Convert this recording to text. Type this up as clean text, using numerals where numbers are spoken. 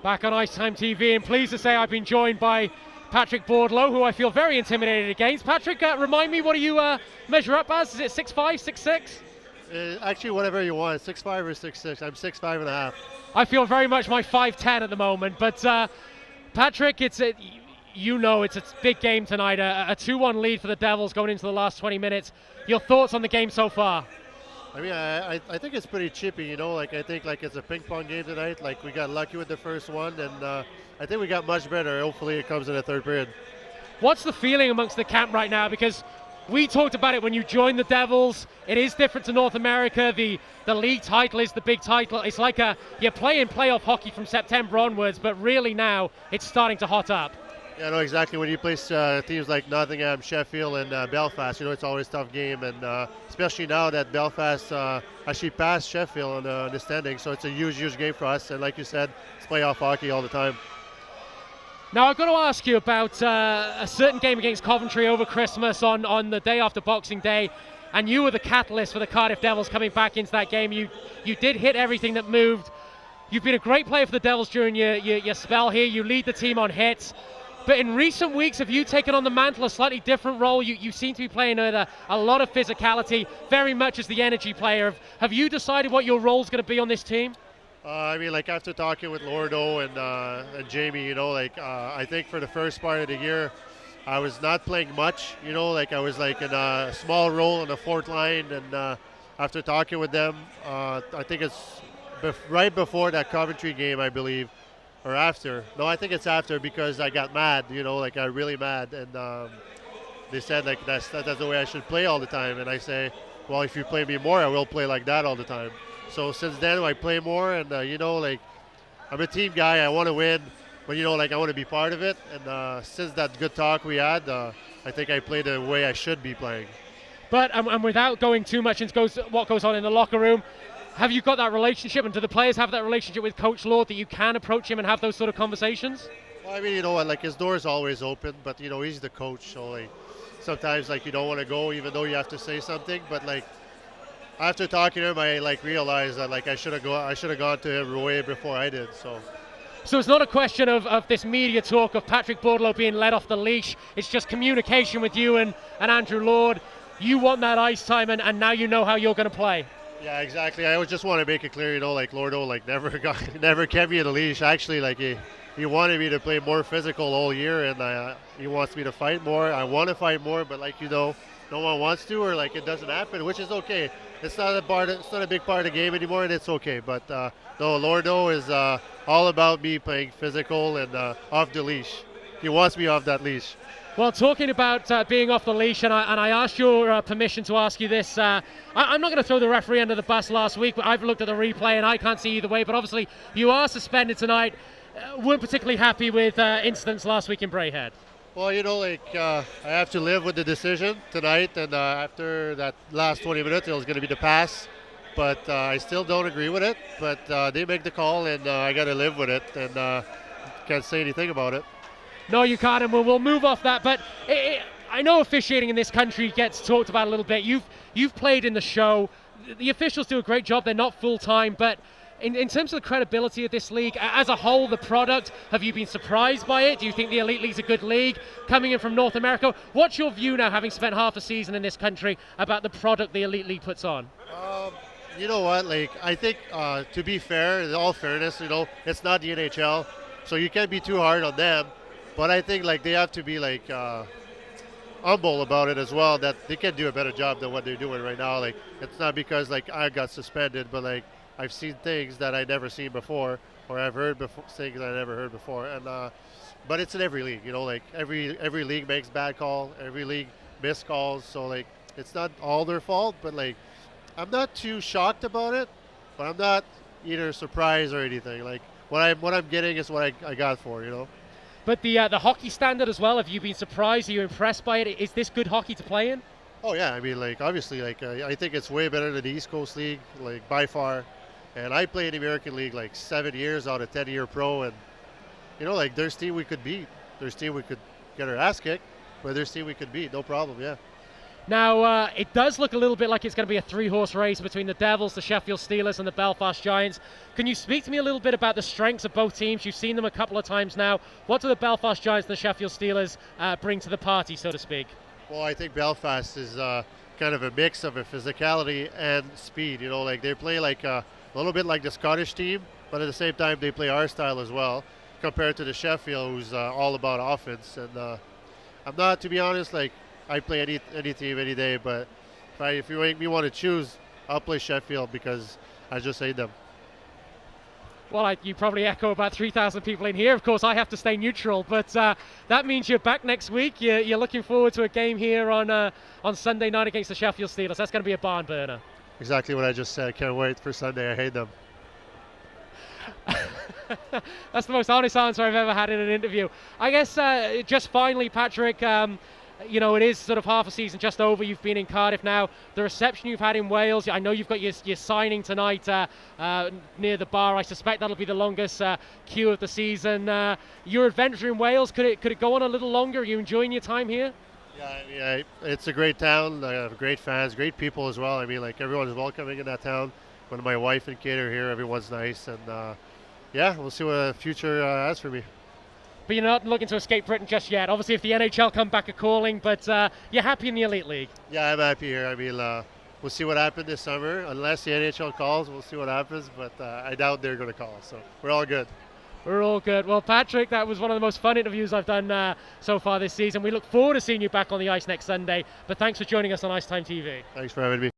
Back on IceTime.TV, and pleased to say I've been joined by Patrick Bordeleau, who I feel very intimidated against. Patrick, remind me, what do you measure up as? Is it 6'5", 6'6"? Actually, whatever you want, 6'5" or 6'6". I'm 6'5" and a half. I feel very much my 5'10" at the moment, but Patrick, it's a big game tonight, a 2-1 lead for the Devils going into the last 20 minutes. Your thoughts on the game so far? I mean, I think it's pretty chippy, you know. Like I think like it's a ping pong game tonight. Like we got lucky with the first one, and I think we got much better. Hopefully, it comes in the third period. What's the feeling amongst the camp right now? Because we talked about it when you joined the Devils. It is different to North America. The league title is the big title. It's like you're playing playoff hockey from September onwards, but really now it's starting to hot up. Yeah, I know exactly. When you play teams like Nottingham, Sheffield, and Belfast, you know it's always a tough game, and especially now that Belfast actually passed Sheffield on the standings, so it's a huge game for us. And like you said, it's playoff hockey all the time. Now I've got to ask you about a certain game against Coventry over Christmas on the day after Boxing Day, and you were the catalyst for the Cardiff Devils coming back into that game. You did hit everything that moved. You've been a great player for the Devils during your spell here. You lead the team on hits. But in recent weeks, have you taken on the mantle, a slightly different role? You seem to be playing with a lot of physicality, very much as the energy player. Have you decided what your role's going to be on this team? I mean, like after talking with Lordo and Jamie, you know, like I think for the first part of the year, I was not playing much. You know, like I was like in a small role on the fourth line, and after talking with them, I think it's right before that Coventry game, I believe. Or after. No, I think it's after because I got mad, you know, like I really mad. And they said like that's the way I should play all the time. And I say, well, if you play me more, I will play like that all the time. So since then, I play more. And, you know, like I'm a team guy. I want to win. But, you know, like I want to be part of it. And since that good talk we had, I think I played the way I should be playing. But and without going too much into what goes on in the locker room, have you got that relationship, and do the players have that relationship with Coach Lord that you can approach him and have those sort of conversations? Well, I mean, you know what, like his door is always open, but you know he's the coach, so like sometimes like you don't want to go, even though you have to say something. But like after talking to him, I like realized that like I should have gone to him way before I did. So it's not a question of this media talk of Patrick Bordeleau being let off the leash. It's just communication with you and Andrew Lord. You want that ice time, and now you know how you're going to play. Yeah, exactly. I just want to make it clear, you know, like Lordo like never kept me in a leash. Actually, like he wanted me to play more physical all year, and he wants me to fight more. I want to fight more, but like you know, no one wants to, or like it doesn't happen, which is okay. It's not a big part of the game anymore, and it's okay. But no, Lordo is all about me playing physical and off the leash. He wants me off that leash. Well, talking about being off the leash, and I asked your permission to ask you this. I'm not going to throw the referee under the bus last week, but I've looked at the replay and I can't see either way. But obviously, you are suspended tonight. Weren't particularly happy with incidents last week in Braehead. Well, you know, like I have to live with the decision tonight, and after that last 20 minutes, it was going to be the pass. But I still don't agree with it. But they make the call, and I got to live with it, and can't say anything about it. No, you can't, and we'll move off that. But I know officiating in this country gets talked about a little bit. You've played in the show. The officials do a great job. They're not full-time, but in terms of the credibility of this league, as a whole, the product, have you been surprised by it? Do you think the Elite League's a good league coming in from North America? What's your view now, having spent half a season in this country, about the product the Elite League puts on? You know what, like I think to be fair, in all fairness, you know, it's not the NHL, so you can't be too hard on them. But I think like they have to be like humble about it as well, that they can do a better job than what they're doing right now. Like it's not because like I got suspended, but like I've seen things that I never seen before, or I've heard things that I never heard before. And but it's in every league, you know, like every league makes bad calls, every league miss calls. So like it's not all their fault, but like I'm not too shocked about it, but I'm not either surprised or anything. Like what I'm getting is what I got for, you know. But the hockey standard as well, have you been surprised? Are you impressed by it? Is this good hockey to play in? Oh, yeah. I mean, like, obviously, like, I think it's way better than the East Coast League, like, by far. And I played in the American League, like, 7 years out of 10-year pro. And, you know, like, there's team we could beat. There's team we could get our ass kicked. But there's team we could beat. No problem, yeah. Now, it does look a little bit like it's going to be a 3-horse race between the Devils, the Sheffield Steelers, and the Belfast Giants. Can you speak to me a little bit about the strengths of both teams? You've seen them a couple of times now. What do the Belfast Giants and the Sheffield Steelers bring to the party, so to speak? Well, I think Belfast is kind of a mix of a physicality and speed. You know, like they play like a little bit like the Scottish team, but at the same time they play our style as well, compared to the Sheffield, who's all about offense. And I'm not, to be honest, like I play any team any day, but if you make me want to choose, I'll play Sheffield because I just hate them. Well, you probably echo about 3,000 people in here. Of course, I have to stay neutral, but that means you're back next week. You're looking forward to a game here on Sunday night against the Sheffield Steelers. That's going to be a barn burner. Exactly what I just said. Can't wait for Sunday. I hate them. That's the most honest answer I've ever had in an interview. I guess just finally, Patrick, you know, it is sort of half a season just over. You've been in Cardiff now. The reception you've had in Wales, I know you've got your signing tonight near the bar. I suspect that'll be the longest queue of the season. Your adventure in Wales, could it go on a little longer? Are you enjoying your time here? Yeah, it's a great town, great fans, great people as well. I mean, like everyone's welcoming in that town. When my wife and kid are here, everyone's nice, and yeah, we'll see what the future has for me. But you're not looking to escape Britain just yet. Obviously, if the NHL come back a calling, but you're happy in the Elite League. Yeah, I'm happy here. I mean, we'll see what happens this summer. Unless the NHL calls, we'll see what happens, but I doubt they're going to call, so we're all good. We're all good. Well, Patrick, that was one of the most fun interviews I've done so far this season. We look forward to seeing you back on the ice next Sunday, but thanks for joining us on IceTime.TV. Thanks for having me.